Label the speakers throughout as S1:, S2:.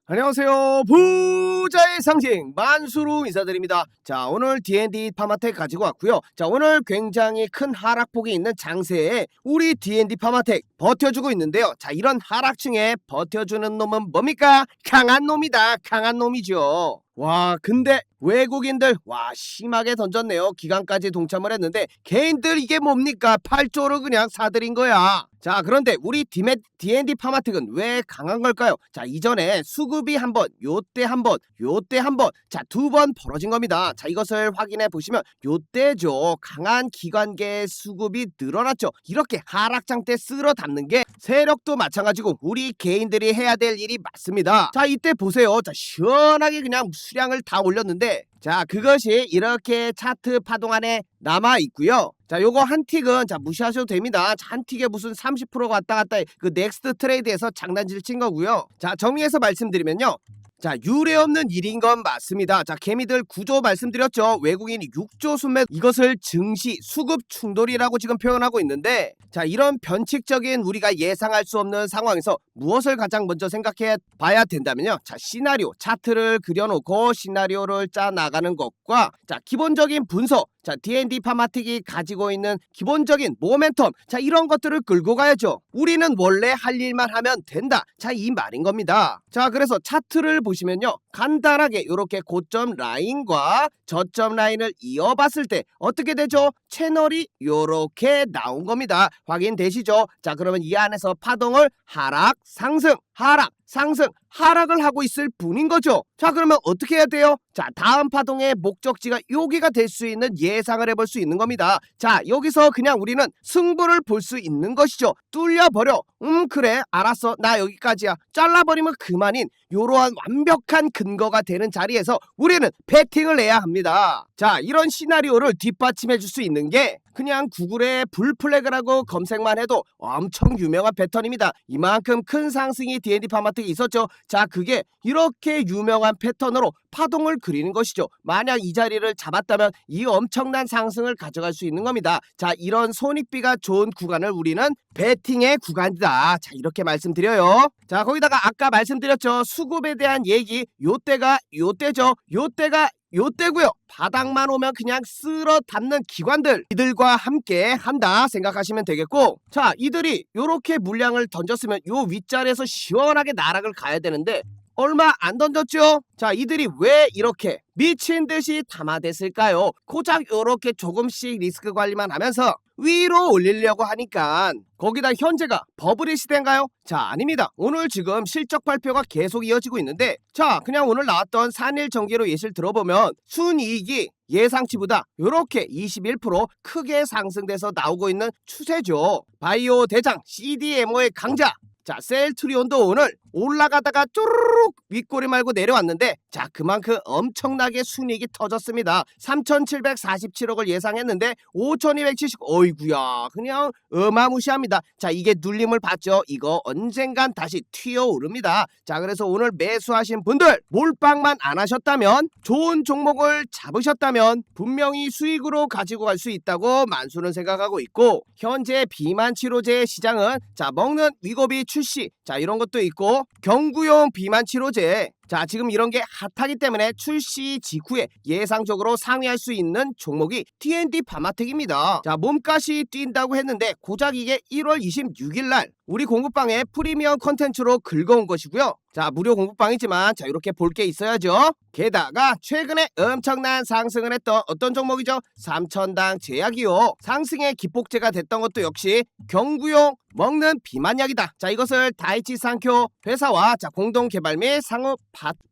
S1: 안녕하세요. 부자의 상징 만수로 인사드립니다. 자, 오늘 D&D 파마텍 가지고 왔고요. 자, 오늘 굉장히 큰 하락폭이 있는 장세에 우리 D&D 파마텍 버텨주고 있는데요. 자, 이런 하락층에 버텨주는 놈은 뭡니까? 강한 놈이다. 강한 놈이죠. 와, 근데 외국인들 심하게 던졌네요. 기간까지 동참을 했는데 개인들 이게 뭡니까? 8조를 그냥 사들인 거야. 자, 그런데 우리 D&D 파마텍은 왜 강한 걸까요? 자, 이전에 수급이 한번, 요때 한번, 요때 한번, 자, 2번 벌어진 겁니다. 자, 이것을 확인해 보시면 요때죠. 강한 기관계의 수급이 늘어났죠. 이렇게 하락장 때 쓸어 담는 게 세력도 마찬가지고 우리 개인들이 해야 될 일이 맞습니다. 자, 이때 보세요. 자, 시원하게 그냥 수량을 다 올렸는데, 자, 그것이 이렇게 차트 파동 안에 남아 있고요. 자, 요거 한 틱은 자 무시하셔도 됩니다. 자, 한 틱에 무슨 30%가 왔다 갔다 그 넥스트 트레이드에서 장난질 친 거고요. 자, 정리해서 말씀드리면요. 자, 유례없는 일인 건 맞습니다. 자, 개미들 구조 말씀드렸죠. 외국인이 6조 순매, 이것을 증시 수급 충돌이라고 지금 표현하고 있는데, 자, 이런 변칙적인 우리가 예상할 수 없는 상황에서 무엇을 가장 먼저 생각해 봐야 된다면요. 자, 시나리오 차트를 그려놓고 시나리오를 짜 나가는 것과, 자, 기본적인 분석, 자, D&D 파마틱이 가지고 있는 기본적인 모멘텀, 자, 이런 것들을 끌고 가야죠. 우리는 원래 할 일만 하면 된다. 자, 이 말인 겁니다. 자, 그래서 차트를 보시면요, 간단하게 이렇게 고점 라인과 저점 라인을 이어봤을 때 어떻게 되죠? 채널이 이렇게 나온 겁니다. 확인되시죠? 자, 그러면 이 안에서 파동을 하락, 상승, 하락, 상승, 하락을 하고 있을 뿐인 거죠. 자, 그러면 어떻게 해야 돼요? 자, 다음 파동의 목적지가 여기가 될 수 있는 예상을 해볼 수 있는 겁니다. 자, 여기서 그냥 우리는 승부를 볼 수 있는 것이죠. 뚫려버려. 그래, 알았어, 나 여기까지야. 잘라버리면 그만인 이러한 완벽한 근거가 되는 자리에서 우리는 배팅을 해야 합니다. 자, 이런 시나리오를 뒷받침해 줄 수 있는 게 그냥 구글에 불플래그라고 검색만 해도 엄청 유명한 패턴입니다. 이만큼 큰 상승이 D&D 파마텍에 있었죠. 자, 그게 이렇게 유명한 패턴으로 파동을 그리는 것이죠. 만약 이 자리를 잡았다면 이 엄청난 상승을 가져갈 수 있는 겁니다. 자, 이런 손익비가 좋은 구간을 우리는 배팅의 구간이다. 자, 이렇게 말씀드려요. 자, 거기다가 아까 말씀드렸죠. 수급에 대한 얘기, 요때가 요때죠. 요때가 요때고요. 바닥만 오면 그냥 쓸어 담는 기관들, 이들과 함께 한다 생각하시면 되겠고, 자, 이들이 요렇게 물량을 던졌으면 요 윗자리에서 시원하게 나락을 가야 되는데 얼마 안 던졌죠? 자, 이들이 왜 이렇게 미친 듯이 담아댔을까요? 고작 요렇게 조금씩 리스크 관리만 하면서 위로 올리려고 하니까. 거기다 현재가 버블의 시대인가요? 자, 아닙니다. 오늘 지금 실적 발표가 계속 이어지고 있는데, 자, 그냥 오늘 나왔던 산일 전기로 예시를 들어보면 순이익이 예상치보다 요렇게 21% 크게 상승돼서 나오고 있는 추세죠. 바이오 대장 CDMO의 강자, 자, 셀트리온도 오늘 올라가다가 쪼르륵 윗꼬리 말고 내려왔는데, 자, 그만큼 엄청나게 순이익이 터졌습니다. 3,747억을 예상했는데 5,270, 어이구야, 그냥 어마무시합니다. 자, 이게 눌림을 받죠. 이거 언젠간 다시 튀어오릅니다. 자, 그래서 오늘 매수하신 분들 몰빵만 안 하셨다면, 좋은 종목을 잡으셨다면 분명히 수익으로 가지고 갈 수 있다고 만수는 생각하고 있고, 현재 비만 치료제 시장은 자, 먹는 위고비 출시, 자, 이런 것도 있고, 경구용 비만 치료제, 자, 지금 이런 게 핫하기 때문에 출시 직후에 예상적으로 상회할 수 있는 종목이 D&D 파마텍입니다. 자, 몸값이 뛴다고 했는데 고작 이게 1월 26일 날 우리 공부방에 프리미엄 컨텐츠로 긁어온 것이고요. 자, 무료 공부방이지만 자, 이렇게 볼 게 있어야죠. 게다가 최근에 엄청난 상승을 했던 어떤 종목이죠? 3천당 제약이요. 상승의 기폭제가 됐던 것도 역시 경구용 먹는 비만약이다. 자, 이것을 다이치 산쿄 회사와 자, 공동 개발 및 상업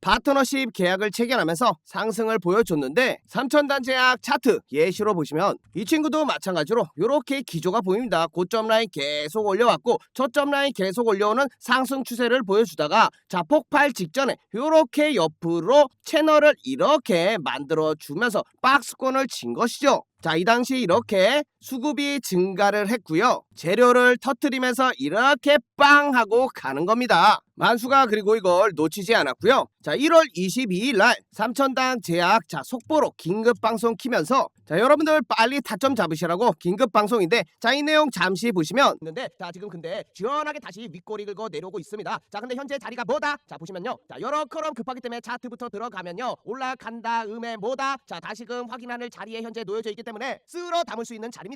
S1: 파트너십 계약을 체결하면서 상승을 보여줬는데, 3천단 제약 차트 예시로 보시면 이 친구도 마찬가지로 이렇게 기조가 보입니다. 고점 라인 계속 올려왔고 저점 라인 계속 올려오는 상승 추세를 보여주다가, 자, 폭발 직전에 이렇게 옆으로 채널을 이렇게 만들어 주면서 박스권을 친 것이죠. 자, 이 당시 이렇게 수급이 증가를 했고요. 재료를 터트리면서 이렇게 빵 하고 가는 겁니다. 만수가 그리고 이걸 놓치지 않았고요. 자, 1월 22일 날 삼천당 제약 자 속보로 긴급 방송 키면서 자, 여러분들 빨리 타점 잡으시라고 긴급 방송인데 자, 이 내용 잠시 보시면 있는데 자, 지금 근데 시원하게 다시 윗꼬리 긁어 내려오고 있습니다. 자, 근데 현재 자리가 뭐다? 자, 보시면요. 자, 여러커럼 급하기 때문에 차트부터 들어가면요. 올라간 다음에 뭐다? 자, 다시금 확인하는 자리에 현재 놓여져 있기 때문에 쓸어 담을 수 있는 자리입니다.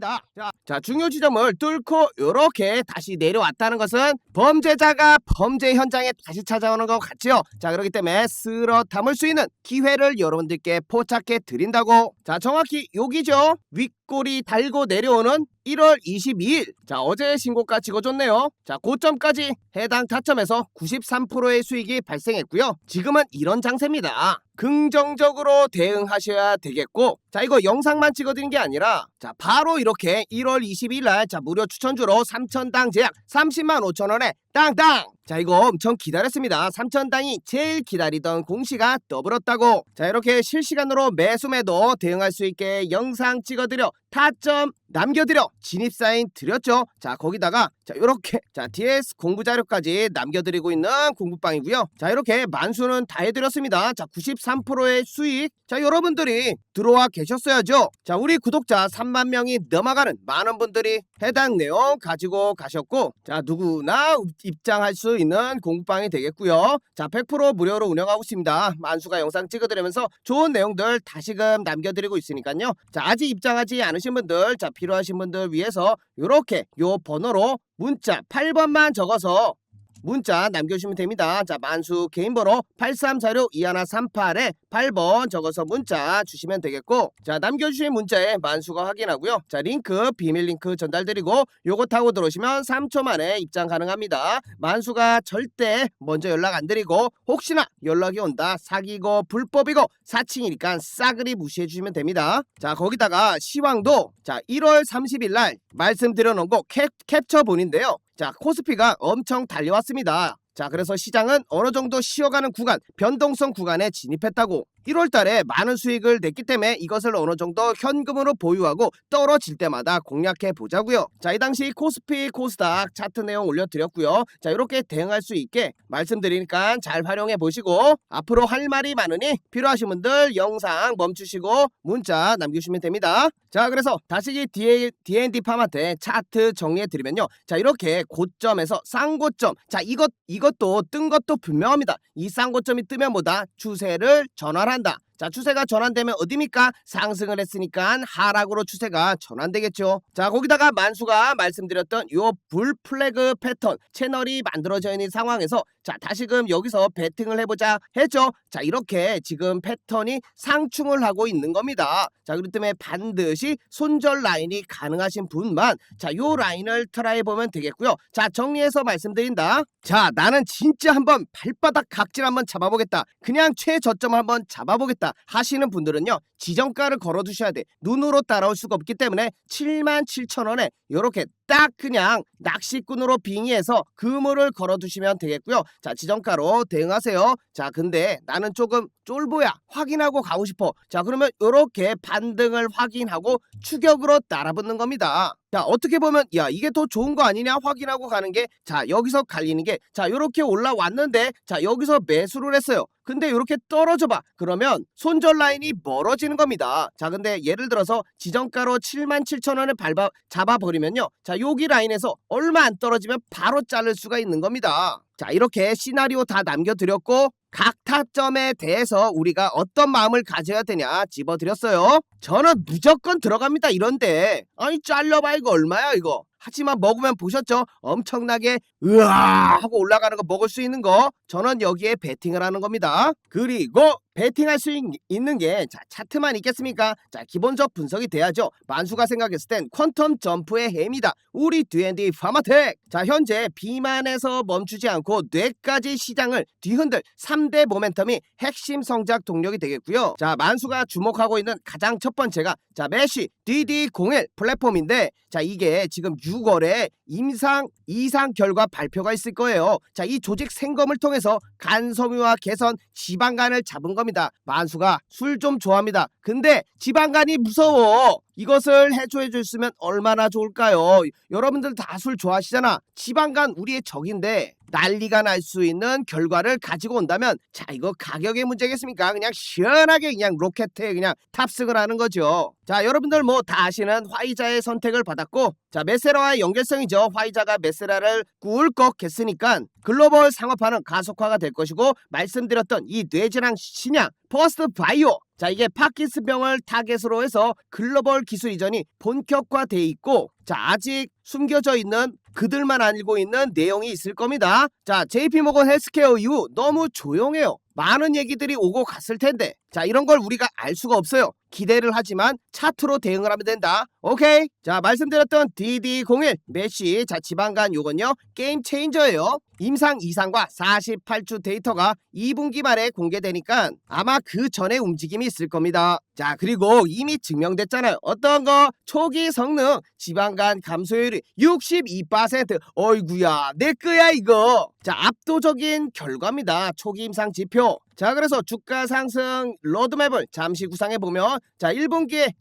S1: 자, 중요 지점을 뚫고 이렇게 다시 내려왔다는 것은 범죄자가 범죄 현장에 다시 찾아오는 것 같지요. 자, 그렇기 때문에 쓸어 담을 수 있는 기회를 여러분들께 포착해 드린다고. 자, 정확히 여기죠. 윗꼬리 달고 내려오는 1월 22일. 자, 어제 신고가 찍어줬네요. 자, 고점까지 해당 타점에서 93%의 수익이 발생했고요. 지금은 이런 장세입니다. 긍정적으로 대응하셔야 되겠고 자, 이거 영상만 찍어드린 게 아니라 자, 바로 이렇게 1월 22일 날 자, 무료 추천주로 삼천당 제약 30만 5천원에 땅땅. 자, 이거 엄청 기다렸습니다. 삼천당이 제일 기다리던 공시가 떠버렸다고. 자, 이렇게 실시간으로 매수매도 대응할 수 있게 영상 찍어드려 타점 남겨드려 진입사인 드렸죠. 자, 거기다가 자, 이렇게 자, DS 공부자료까지 남겨드리고 있는 공부방이고요. 자, 이렇게 만수는 다 해드렸습니다. 자, 93%의 수익. 자, 여러분들이 들어와 계셨어야죠. 자, 우리 구독자 3만 명이 넘어가는 많은 분들이 해당 내용 가지고 가셨고 자, 누구나 입장할 수 있는 공부방이 되겠고요. 자, 100% 무료로 운영하고 있습니다. 만수가 영상 찍어드리면서 좋은 내용들 다시금 남겨드리고 있으니까요. 자, 아직 입장하지 않으신 분들 자, 필요하신 분들 위해서 요렇게 요 번호로 문자 8번만 적어서 문자 남겨주시면 됩니다. 자, 만수 개인번호 8346-2138에 8번 적어서 문자 주시면 되겠고 자, 남겨주신 문자에 만수가 확인하고요. 자, 링크 비밀 링크 전달드리고 요거 타고 들어오시면 3초 만에 입장 가능합니다. 만수가 절대 먼저 연락 안 드리고 혹시나 연락이 온다 사기고 불법이고 사칭이니까 싸그리 무시해 주시면 됩니다. 자, 거기다가 시황도 자, 1월 30일 날 말씀드려 놓은 거 캡처본인데요. 자, 코스피가 엄청 달려왔습니다. 자, 그래서 시장은 어느 정도 쉬어가는 구간, 변동성 구간에 진입했다고. 1월 달에 많은 수익을 냈기 때문에 이것을 어느 정도 현금으로 보유하고 떨어질 때마다 공략해 보자고요. 자, 이 당시 코스피, 코스닥 차트 내용 올려드렸고요. 자, 이렇게 대응할 수 있게 말씀드리니까 잘 활용해 보시고 앞으로 할 말이 많으니 필요하신 분들 영상 멈추시고 문자 남겨주시면 됩니다. 자, 그래서 다시 D&D 파마테 차트 정리해 드리면요. 자, 이렇게 고점에서 쌍고점. 자, 이것도 뜬 것도 분명합니다. 이 쌍고점이 뜨면 뭐다? 추세를 전환한다. 자, 추세가 전환되면 어디입니까? 상승을 했으니까 하락으로 추세가 전환되겠죠. 자, 거기다가 만수가 말씀드렸던 요 불 플래그 패턴 채널이 만들어져 있는 상황에서 자, 다시금 여기서 베팅을 해보자 했죠. 자, 이렇게 지금 패턴이 상충을 하고 있는 겁니다. 자, 그렇기 때문에 반드시 손절 라인이 가능하신 분만 자, 요 라인을 트라이 보면 되겠고요. 자, 정리해서 말씀드린다. 자, 나는 진짜 한번 발바닥 각질 한번 잡아보겠다. 그냥 최저점을 한번 잡아보겠다 하시는 분들은요. 지정가를 걸어두셔야 돼. 눈으로 따라올 수가 없기 때문에 77,000원에 이렇게 딱 그냥 낚시꾼으로 빙의해서 그물을 걸어두시면 되겠고요. 자, 지정가로 대응하세요. 자, 근데 나는 조금 쫄보야. 확인하고 가고 싶어. 자, 그러면 이렇게 반등을 확인하고 추격으로 따라붙는 겁니다. 자, 어떻게 보면 야, 이게 더 좋은 거 아니냐 확인하고 가는 게 자, 여기서 갈리는 게 자, 이렇게 올라왔는데 자, 여기서 매수를 했어요. 근데 이렇게 떨어져 봐. 그러면 손절 라인이 멀어지는 겁니다. 자, 근데 예를 들어서 지정가로 77,000원을 잡아버리면요. 자, 여기 라인에서 얼마 안 떨어지면 바로 자를 수가 있는 겁니다. 자, 이렇게 시나리오 다 남겨드렸고 각 타점에 대해서 우리가 어떤 마음을 가져야 되냐 집어드렸어요. 저는 무조건 들어갑니다. 이런데 아니 잘려봐 이거 얼마야 이거. 하지만 먹으면 보셨죠? 엄청나게 으아 하고 올라가는 거 먹을 수 있는 거 저는 여기에 베팅을 하는 겁니다. 그리고 베팅할 수 있는 게 자, 차트만 있겠습니까? 자, 기본적 분석이 돼야죠. 만수가 생각했을 땐 퀀텀 점프의 해입니다. 우리 D&D 파마텍. 자, 현재 비만에서 멈추지 않고 뇌까지 시장을 뒤흔들 3대 모멘텀이 핵심 성장 동력이 되겠고요. 자, 만수가 주목하고 있는 가장 첫 번째가 자, 메쉬 DD01 플랫폼인데 자, 이게 지금 6월에 이상 결과 발표가 있을 거예요. 자, 이 조직 생검을 통해서 간 섬유화 개선 지방간을 잡은 겁니다. 만수가 술 좀 좋아합니다. 근데 지방간이 무서워. 이것을 해줘줬으면 얼마나 좋을까요? 여러분들 다 술 좋아하시잖아. 지방간 우리의 적인데 난리가 날 수 있는 결과를 가지고 온다면 자 이거 가격의 문제겠습니까? 그냥 시원하게 그냥 로켓에 그냥 탑승을 하는 거죠. 자 여러분들 뭐 다 아시는 화이자의 선택을 받았고 자 메세라와의 연결성이죠. 화이자가 메세라를 꿀꺽 했으니까 글로벌 상업화는 가속화가 될 것이고 말씀드렸던 이 뇌질환 신약 퍼스트 바이오 자 이게 파킨슨병을 타겟으로 해서 글로벌 기술 이전이 본격화돼 있고 자 아직 숨겨져 있는 그들만 알고 있는 내용이 있을 겁니다. 자 JP모건 헬스케어 이후 너무 조용해요. 많은 얘기들이 오고 갔을 텐데 자 이런 걸 우리가 알 수가 없어요. 기대를 하지만 차트로 대응을 하면 된다. 오케이. 자 말씀드렸던 DD01 메시 자 지방간 요건요 게임 체인저예요. 임상 이상과 48주 데이터가 2분기 말에 공개되니까 아마 그 전에 움직임이 있을 겁니다. 자 그리고 이미 증명됐잖아요. 어떤 거 초기 성능 지방간 감소율이 62%. 어이구야 내 거야 이거. 자 압도적인 결과입니다. 초기 임상 지표. 자 그래서 주가 상승 로드맵을 잠시 구상해 보면 자 1분기에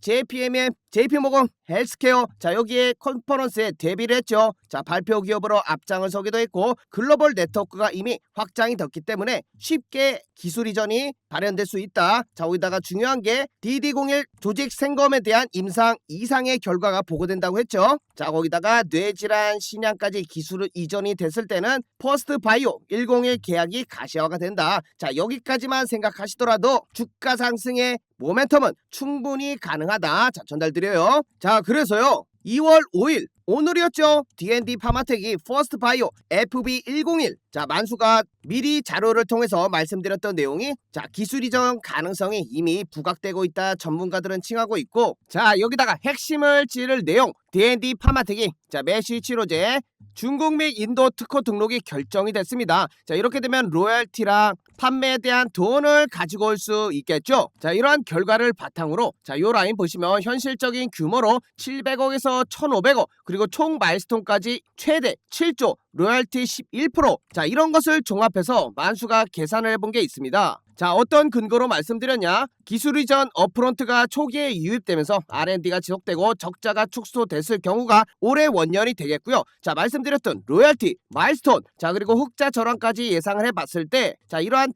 S1: JP모건 헬스케어 자 여기에 컨퍼런스에 데뷔를 했죠. 자 발표 기업으로 앞장을 서기도 했고 글로벌 네트워크가 이미 확장이 됐기 때문에 쉽게 기술 이전이 발현될 수 있다. 자 거기다가 중요한 게 DD01 조직 생검에 대한 임상 이상의 결과가 보고된다고 했죠. 자 거기다가 뇌질환 신약까지 기술 이전이 됐을 때는 퍼스트 바이오 101 계약이 가시화가 된다. 자 여기까지만 생각하시더라도 주가 상승의 모멘텀은 충분히 가능하다. 자 전달드려요. 자 그래서요 2월 5일 오늘이었죠. D&D 파마텍이 퍼스트 바이오 FB101 자 만수가 미리 자료를 통해서 말씀드렸던 내용이 자 기술 이전 가능성이 이미 부각되고 있다 전문가들은 칭하고 있고 자 여기다가 핵심을 찌를 내용 D&D 파마텍이 자 메시 치료제 중국 및 인도 특허 등록이 결정이 됐습니다. 자 이렇게 되면 로열티랑 판매에 대한 돈을 가지고 올 수 있겠죠. 자 이러한 결과를 바탕으로 자 요 라인 보시면 현실적인 규모로 700억에서 1,500억 그리고 총 마일스톤까지 최대 7조 로열티 11% 자 이런 것을 종합해서 만수가 계산을 해본 게 있습니다. 자 어떤 근거로 말씀드렸냐 기술 이전 업프론트가 초기에 유입되면서 R&D가 지속되고 적자가 축소됐을 경우가 올해 원년이 되겠고요. 자 말씀드렸던 로열티, 마일스톤 자 그리고 흑자 절환까지 예상을 해봤을 때 자 이러한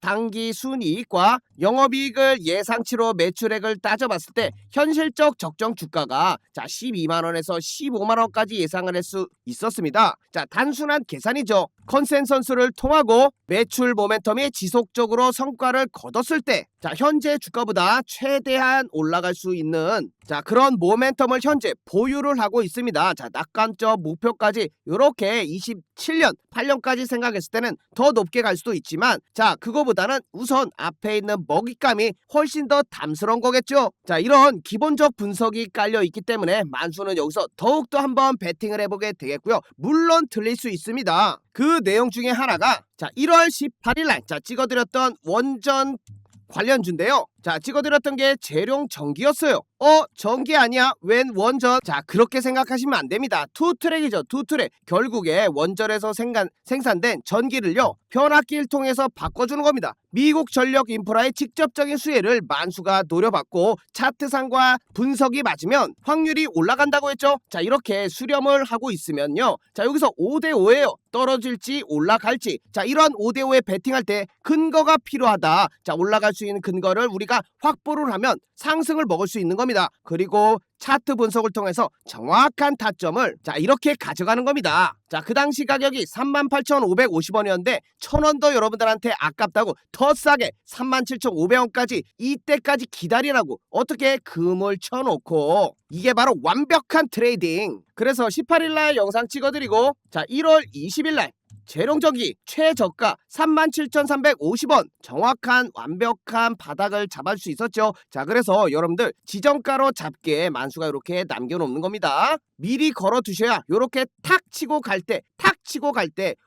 S1: 단기 순이익과 영업이익을 예상치로 매출액을 따져봤을 때 현실적 적정 주가가 자 12만원에서 15만원까지 예상을 할 수 있었습니다. 자 단순한 계산이죠. 컨센서스를 통하고 매출 모멘텀이 지속적으로 성과를 거뒀을 때 자 현재 주가보다 최대한 올라갈 수 있는 자 그런 모멘텀을 현재 보유를 하고 있습니다. 자 낙관적 목표까지 이렇게 27년 8년까지 생각했을 때는 더 높게 갈 수도 있지만 자 그거보다는 우선 앞에 있는 먹잇감이 훨씬 더 담스러운 거겠죠. 자 이런 기본적 분석이 깔려 있기 때문에 만수는 여기서 더욱더 한번 베팅을 해보게 되겠고요. 물론 틀릴 수 있습니다. 그 내용 중에 하나가 자 1월 18일날 자 찍어드렸던 원전 관련주인데요. 자 찍어드렸던 게 재룡 전기였어요. 전기 아니야? 웬 원전? 자 그렇게 생각하시면 안 됩니다. 투트랙이죠. 투트랙. 결국에 원전에서 생산된 전기를요 변압기를 통해서 바꿔주는 겁니다. 미국 전력 인프라의 직접적인 수혜를 만수가 노려봤고 차트상과 분석이 맞으면 확률이 올라간다고 했죠. 자 이렇게 수렴을 하고 있으면요 자 여기서 5대5예요. 떨어질지 올라갈지 자 이러한 5대5에 베팅할 때 근거가 필요하다. 자 올라갈 수 있는 근거를 우리가 확보를 하면 상승을 먹을 수 있는 겁니다. 그리고 차트 분석을 통해서 정확한 타점을 자 이렇게 가져가는 겁니다. 자 그 당시 가격이 38,550원이었는데 1,000원 더 여러분들한테 아깝다고 더 싸게 37,500원까지 이때까지 기다리라고 어떻게 금을 쳐놓고 이게 바로 완벽한 트레이딩. 그래서 18일날 영상 찍어드리고 자 1월 20일날 재룡전기 최저가 37,350원 정확한 완벽한 바닥을 잡을 수 있었죠. 자 그래서 여러분들 지정가로 잡게 만수가 이렇게 남겨놓는 겁니다. 미리 걸어두셔야 이렇게 탁 치고 갈 때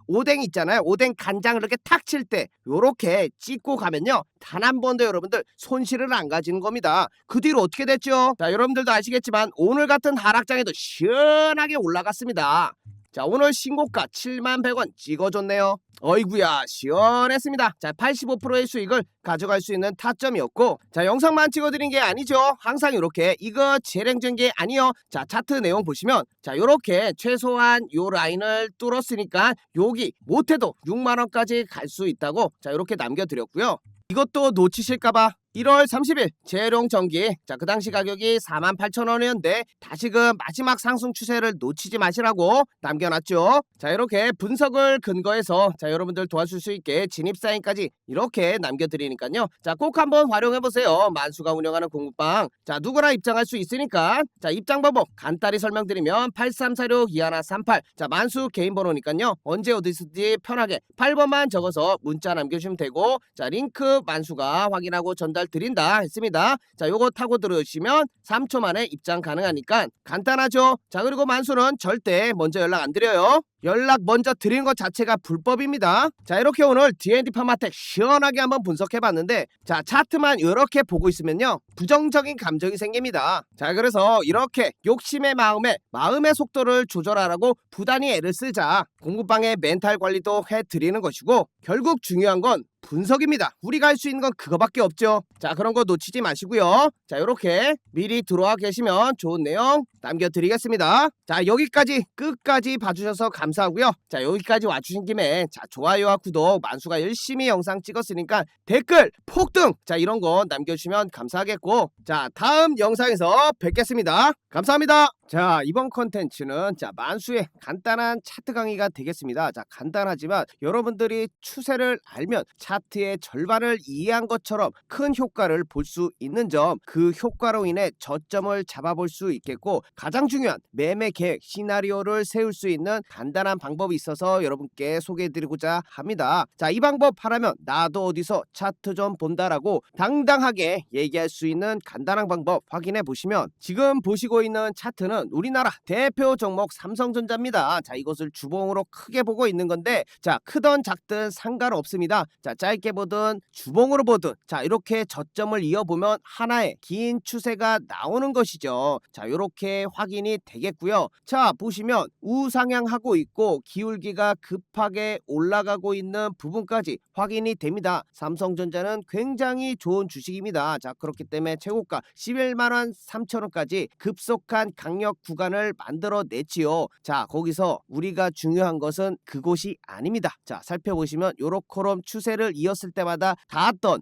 S1: 오뎅 있잖아요. 오뎅 간장을 이렇게 탁 칠 때 이렇게 찍고 가면요 단 한 번도 여러분들 손실을 안 가지는 겁니다. 그 뒤로 어떻게 됐죠? 자 여러분들도 아시겠지만 오늘 같은 하락장에도 시원하게 올라갔습니다. 자, 오늘 신고가 71,100원 찍어줬네요. 어이구야, 시원했습니다. 자, 85%의 수익을 가져갈 수 있는 타점이었고, 자, 영상만 찍어드린 게 아니죠. 항상 이렇게 이거 재량된 게 아니요. 자, 차트 내용 보시면, 자, 요렇게 최소한 요 라인을 뚫었으니까 여기 못해도 6만원까지 갈 수 있다고, 자, 요렇게 남겨드렸고요. 이것도 놓치실까봐 1월 30일 재룡전기, 자, 그 당시 가격이 48,000원이었는데 다시금 마지막 상승 추세를 놓치지 마시라고 남겨놨죠. 자, 이렇게 분석을 근거해서 자, 여러분들 도와줄 수 있게 진입 사인까지 이렇게 남겨드리니까요. 자, 꼭 한번 활용해보세요. 만수가 운영하는 공부방. 자, 누구나 입장할 수 있으니까, 자, 입장 방법 간단히 설명드리면 8346-2138, 자, 만수 개인 번호니까요. 언제 어디서든지 편하게 8번만 적어서 문자 남겨주시면 되고, 자, 링크 만수가 확인하고 전달 드린다 했습니다. 자, 요거 타고 들어오시면 3초 만에 입장 가능하니까 간단하죠. 자, 그리고 만수는 절대 먼저 연락 안 드려요. 연락 먼저 드리는 것 자체가 불법입니다. 자, 이렇게 오늘 D&D 파마텍 시원하게 한번 분석해봤는데, 자, 차트만 이렇게 보고 있으면요, 부정적인 감정이 생깁니다. 자, 그래서 이렇게 욕심의 마음의 속도를 조절하라고 부단히 애를 쓰자 공부방의 멘탈 관리도 해드리는 것이고, 결국 중요한 건 분석입니다. 우리가 할 수 있는 건 그거밖에 없죠. 자, 그런 거 놓치지 마시고요. 자, 이렇게 미리 들어와 계시면 좋은 내용 남겨드리겠습니다. 자, 여기까지 끝까지 봐주셔서 감사하고요. 자, 여기까지 와주신 김에 자, 좋아요와 구독, 만수가 열심히 영상 찍었으니까 댓글 폭등, 자, 이런 거 남겨주시면 감사하겠고, 자, 다음 영상에서 뵙겠습니다. 감사합니다. 자, 이번 컨텐츠는 자, 만수의 간단한 차트 강의가 되겠습니다. 자, 간단하지만 여러분들이 추세를 알면 차트의 절반을 이해한 것처럼 큰 효과를 볼 수 있는 점, 그 효과로 인해 저점을 잡아볼 수 있겠고, 가장 중요한 매매 계획 시나리오를 세울 수 있는 간단한 방법이 있어서 여러분께 소개해드리고자 합니다. 자, 이 방법 하라면 나도 어디서 차트 좀 본다라고 당당하게 얘기할 수 있는 간단한 방법 확인해 보시면, 지금 보시고 있는 차트는 우리나라 대표 종목 삼성전자입니다. 자, 이것을 주봉으로 크게 보고 있는 건데, 자, 크든 작든 상관없습니다. 자, 짧게 보든 주봉으로 보든, 자, 이렇게 저점을 이어보면 하나의 긴 추세가 나오는 것이죠. 자, 이렇게 확인이 되겠고요. 자, 보시면 우상향하고 있고 기울기가 급하게 올라가고 있는 부분까지 확인이 됩니다. 삼성전자는 굉장히 좋은 주식입니다. 자, 그렇기 때문에 최고가 11만원 3천원까지 급속한 강력 구간을 만들어냈지요. 자, 거기서 우리가 중요한 것은 그곳이 아닙니다. 자, 살펴보시면 요렇게럼 추세를 이었을 때마다 닿았던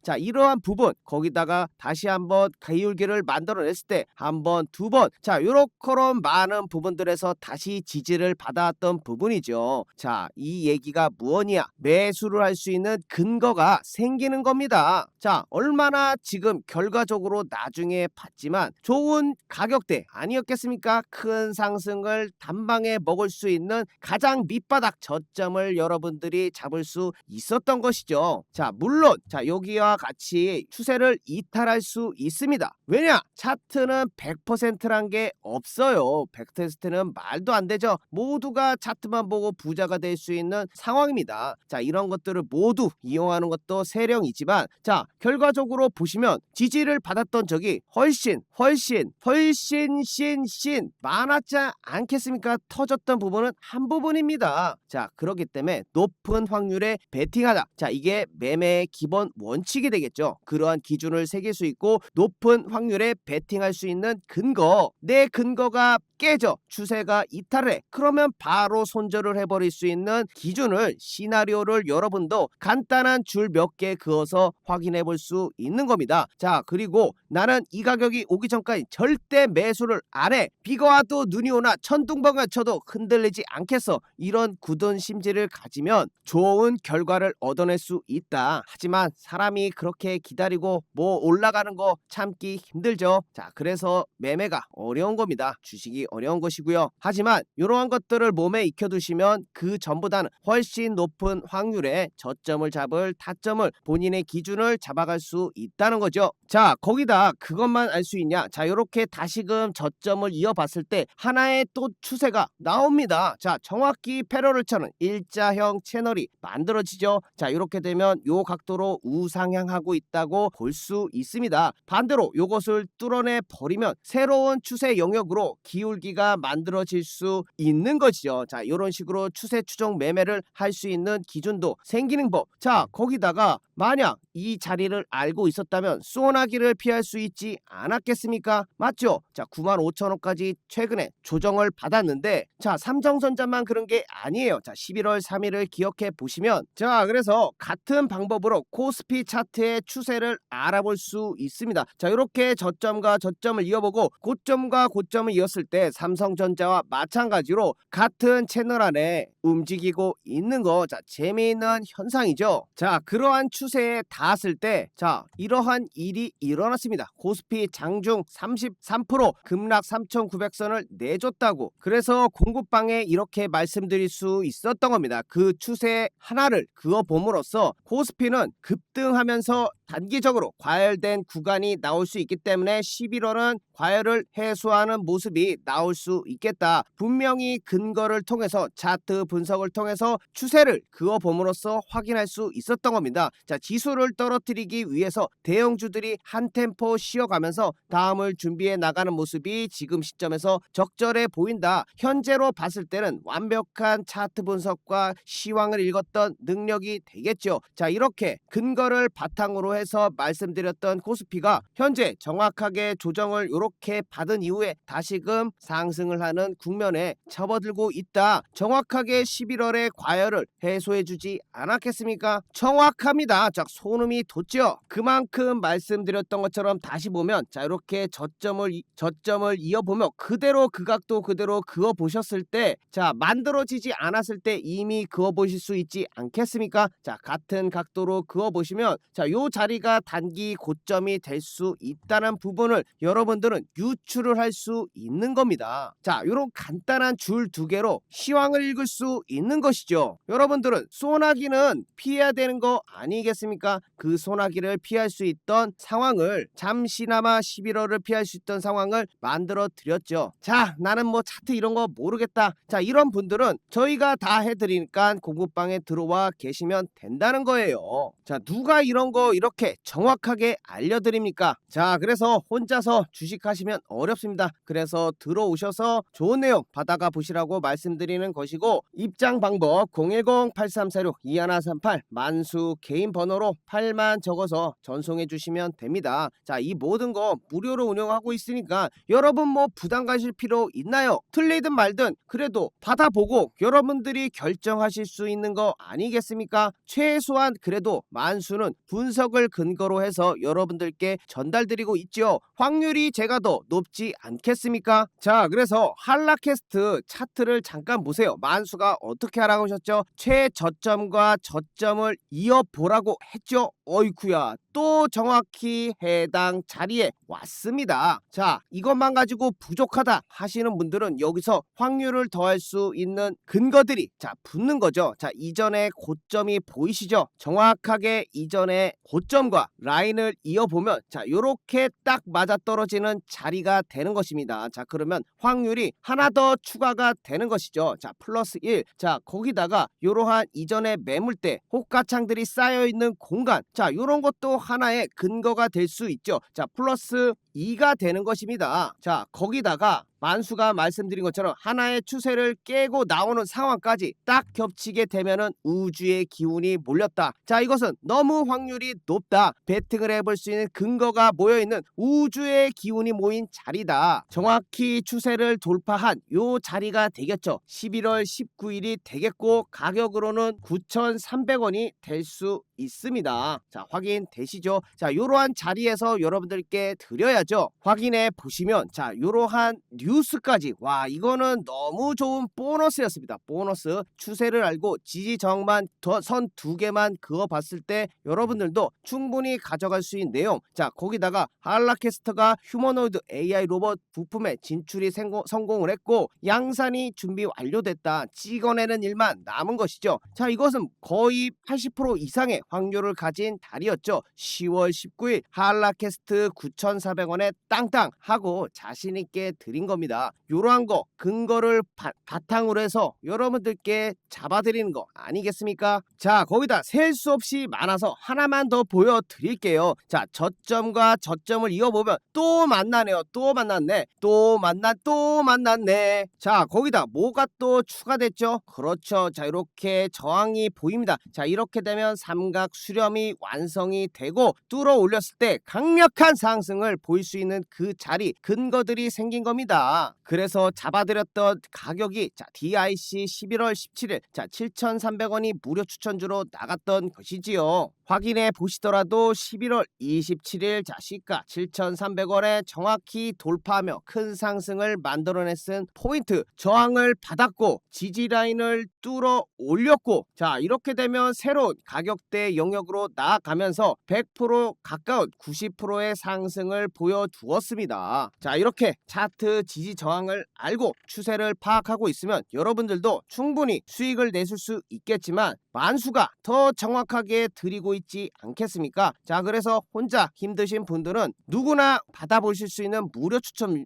S1: 자, 이러한 부분, 거기다가 다시 한번 기울기를 만들어냈을 때 한 번, 두 번, 자, 요렇게럼 많은 부분들에서 다시 지지를 받아왔던 부분이죠. 자, 이 얘기가 무엇이냐? 매수를 할 수 있는 근거가 생기는 겁니다. 자, 얼마나 지금 결과적으로 나중에 봤지만 좋은 가격대 아니었겠습니까? 큰 상승을 단방에 먹을 수 있는 가장 밑바닥 저점을 여러분들이 잡을 수 있었던 것이죠. 자, 물론 자, 여기와 같이 추세를 이탈할 수 있습니다. 왜냐? 차트는 100%란 게 없어요. 100%는 말도 안 되죠. 모두가 차트만 보고 부자가 될 수 있는 상황입니다. 자, 이런 것들을 모두 이용하는 것도 세령이지만, 자, 결과적으로 보시면 지지를 받았던 적이 훨씬 많았지 않겠습니까? 터졌던 부분은 한 부분입니다. 자, 그렇기 때문에 높은 확률에 베팅하자. 자, 이게 매매의 기본 원칙이 되겠죠. 그러한 기준을 새길 수 있고 높은 확률에 베팅할 수 있는 근거, 내 근거가 깨져 추세가 이탈해, 그러면 바로 손절을 해버릴 수 있는 기준을, 시나리오를 여러분도 간단한 줄 몇 개 그어서 확인해 볼 수 있는 겁니다. 자, 그리고 나는 이 가격이 오기 전까지 절대 매수를 안 해. 비가 와도 눈이 오나 천둥번개가 쳐도 흔들리지 않겠어. 이런 굳은 심지를 가지면 좋은 결과를 얻어낼 수 있다. 하지만 사람이 그렇게 기다리고 뭐 올라가는 거 참기 힘들죠. 자, 그래서 매매가 어려운 겁니다. 주식이 어려운 것이고요. 하지만 이러한 것들을 몸에 익혀두시면 그 전보다는 훨씬 높은 확률의 저점을 잡을 타점을, 본인의 기준을 잡아갈 수 있다는 거죠. 자, 거기다 그것만 알 수 있냐? 자, 이렇게 다시금 저점을 이어봤을 때 하나의 또 추세가 나옵니다. 자, 정확히 패러를 쳐는 일자형 채널이 만들어지죠. 자, 이렇게 되면 요 각도로 우상향하고 있다고 볼 수 있습니다. 반대로 요것을 뚫어내 버리면 새로운 새로운 추세 영역으로 기울기가 만들어질 수 있는 것이죠. 자, 이런 식으로 추세 추종 매매를 할 수 있는 기준도 생기는 법. 자, 거기다가 만약 이 자리를 알고 있었다면 소나기를 피할 수 있지 않았겠습니까? 맞죠? 자, 95,000원까지 최근에 조정을 받았는데, 자, 삼성전자만 그런 게 아니에요. 자, 11월 3일을 기억해 보시면, 자, 그래서 같은 방법으로 코스피 차트의 추세를 알아볼 수 있습니다. 자, 이렇게 저점과 저점을 이어보고 고점과 고점을 이었을 때 삼성전자와 마찬가지로 같은 채널 안에 움직이고 있는 거, 자, 재미있는 현상이죠. 자, 그러한 추세에 닿았을 때, 자, 이러한 일이 일어났습니다. 코스피 장중 33% 급락 3,900선을 내줬다고. 그래서 공급방에 이렇게 말씀드릴 수 있었던 겁니다. 그 추세 하나를 그어봄으로써 코스피는 급등하면서 단기적으로 과열된 구간이 나올 수 있기 때문에 11월은 과열을 해소하는 모습이 나올 수 있겠다. 분명히 근거를 통해서 차트 분석을 통해서 추세를 그어봄으로써 확인할 수 있었던 겁니다. 자, 지수를 떨어뜨리기 위해서 대형주들이 한 템포 쉬어가면서 다음을 준비해 나가는 모습이 지금 시점에서 적절해 보인다. 현재로 봤을 때는 완벽한 차트 분석과 시황을 읽었던 능력이 되겠죠. 자, 이렇게 근거를 바탕으로 해서 말씀드렸던 코스피가 현재 정확하게 조정을 이렇게 받은 이후에 다시금 상승을 하는 국면에 접어들고 있다. 정확하게 11월의 과열을 해소해주지 않았겠습니까? 정확합니다. 자, 소름이 돋죠. 그만큼 말씀드렸던 것처럼 다시 보면, 자, 이렇게 저점을 이어보며 그대로 그 각도 그대로 그어보셨을 때, 자, 만들어지지 않았을 때 이미 그어보실 수 있지 않겠습니까? 자, 같은 각도로 그어보시면, 자, 요 자리가 단기 고점이 될 수 있다는 부분을 여러분들은 유추를 할 수 있는 겁니다. 자, 요런 간단한 줄 두 개로 시황을 읽을 수 있는 것이죠. 여러분들은 소나기는 피해야 되는 거 아니겠습니까? 그 소나기를 피할 수 있던 상황을, 잠시나마 11월을 피할 수 있던 상황을 만들어 드렸죠. 자, 나는 뭐 차트 이런 거 모르겠다. 자, 이런 분들은 저희가 다 해드리니까 공부방에 들어와 계시면 된다는 거예요. 자, 누가 이런 거 이렇게 정확하게 알려드립니까? 자, 그래서 혼자서 주식하시면 어렵습니다. 그래서 들어오셔서 좋은 내용 받아가 보시라고 말씀드리는 것이고, 입장 방법 010-8346-2138 만수 개인 번호로 8만 적어서 전송해 주시면 됩니다. 자, 이 모든 거 무료로 운영하고 있으니까 여러분 뭐 부담 가실 필요 있나요? 틀리든 말든 그래도 받아보고 여러분들이 결정하실 수 있는 거 아니겠습니까? 최소한 그래도 만수는 분석을 근거로 해서 여러분들께 전달드리고 있죠. 확률이 제가 더 높지 않겠습니까? 자, 그래서 한라캐스트 차트를 잠깐 보세요. 만수가 어떻게 하라고 하셨죠? 최저점과 저점을 이어보라고 했죠. 어이쿠야, 또 정확히 해당 자리에 왔습니다. 자, 이것만 가지고 부족하다 하시는 분들은 여기서 확률을 더할 수 있는 근거들이, 자, 붙는 거죠. 자, 이전에 고점이 보이시죠? 정확하게 이전에 고점과 라인을 이어보면, 자, 요렇게 딱 맞아떨어지는 자리가 되는 것입니다. 자, 그러면 확률이 하나 더 추가가 되는 것이죠. 자, 플러스 1. 자, 거기다가 요러한 이전에 매물대 호가창들이 쌓여있는 공간, 자, 요런 것도 하나의 근거가 될 수 있죠. 자, 플러스 2가 되는 것입니다. 자, 거기다가 만수가 말씀드린 것처럼 하나의 추세를 깨고 나오는 상황까지 딱 겹치게 되면은 우주의 기운이 몰렸다. 자, 이것은 너무 확률이 높다. 베팅을 해볼 수 있는 근거가 모여있는 우주의 기운이 모인 자리다. 정확히 추세를 돌파한 요 자리가 되겠죠. 11월 19일이 되겠고, 가격으로는 9,300원이 될 수 있습니다. 자, 확인되시죠? 자, 요러한 자리에서 여러분들께 드려야죠. 확인해 보시면, 자, 요러한 뉴스까지, 와, 이거는 너무 좋은 보너스였습니다. 보너스. 추세를 알고 지지저항만 선 두 개만 그어봤을 때 여러분들도 충분히 가져갈 수 있는 내용. 자, 거기다가 한라캐스터가 휴머노이드 AI 로봇 부품에 진출이 성공을 했고, 양산이 준비 완료됐다. 찍어내는 일만 남은 것이죠. 자, 이것은 거의 80% 이상의 확률을 가진 달이었죠. 10월 19일 한라캐스트 9,400원에 땅땅 하고 자신있게 드린 겁니다. 겁니다. 요러한 거 근거를 바탕으로 해서 여러분들께 잡아드리는 거 아니겠습니까? 자, 거기다 셀 수 없이 많아서 하나만 더 보여드릴게요. 자, 저점과 저점을 이어보면 또 만나네요. 또 만났네. 또 만났네. 자, 거기다 뭐가 또 추가됐죠? 그렇죠. 자, 이렇게 저항이 보입니다. 자, 이렇게 되면 삼각 수렴이 완성이 되고 뚫어 올렸을 때 강력한 상승을 보일 수 있는 그 자리 근거들이 생긴 겁니다. 그래서 잡아드렸던 가격이 자, DIC 11월 17일 자, 7,300원이 무료 추천주로 나갔던 것이지요. 확인해 보시더라도 11월 27일 자, 시가 7,300원에 정확히 돌파하며 큰 상승을 만들어냈은 포인트 저항을 받았고 지지라인을 뚫어 올렸고, 자, 이렇게 되면 새로운 가격대 영역으로 나아가면서 100% 가까운 90%의 상승을 보여주었습니다. 자, 이렇게 차트 지지 저항을 알고 추세를 파악하고 있으면 여러분들도 충분히 수익을 내실 수 있겠지만 만수가 더 정확하게 드리고 있지 않겠습니까? 자, 그래서 혼자 힘드신 분들은 누구나 받아보실 수 있는 무료 추천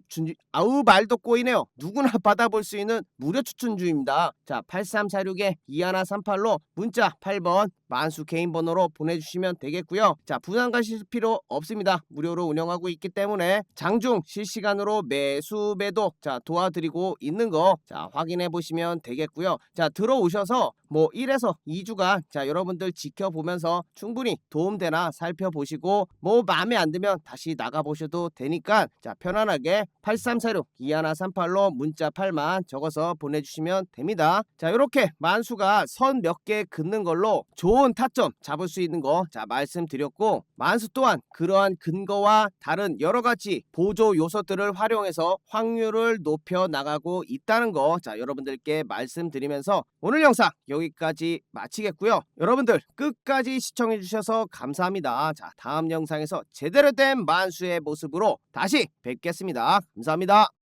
S1: 아우 말도 꼬이네요. 누구나 받아볼 수 있는 무료 추천주입니다. 자, 8346에 2138로 문자 8번 만수 개인 번호로 보내주시면 되겠고요. 자, 부담 가실 필요 없습니다. 무료로 운영하고 있기 때문에 장중 실시간으로 매수 매도 자 도와드리고 있는 거 자 확인해 보시면 되겠고요. 자, 들어오셔서 뭐 1에서 2주간 자 여러분들 지켜보면서 충분히 도움되나 살펴보시고 뭐 마음에 안 들면 다시 나가보셔도 되니까 자 편안하게 8346 2138로 문자 8만 적어서 보내주시면 됩니다. 자, 이렇게 만수가 선 몇 개 긋는 걸로 좋은 타점 잡을 수 있는 거 자 말씀드렸고, 만수 또한 그러한 근거와 다른 여러가지 보조 요소들을 활용해서 확률을 높여 나가고 있다는 거 자 여러분들께 말씀드리면서 오늘 영상 여기까지 마치겠고요. 여러분들 끝까지 시청해 주셔서 감사합니다. 자, 다음 영상에서 제대로 된 만수의 모습으로 다시 뵙겠습니다. 감사합니다.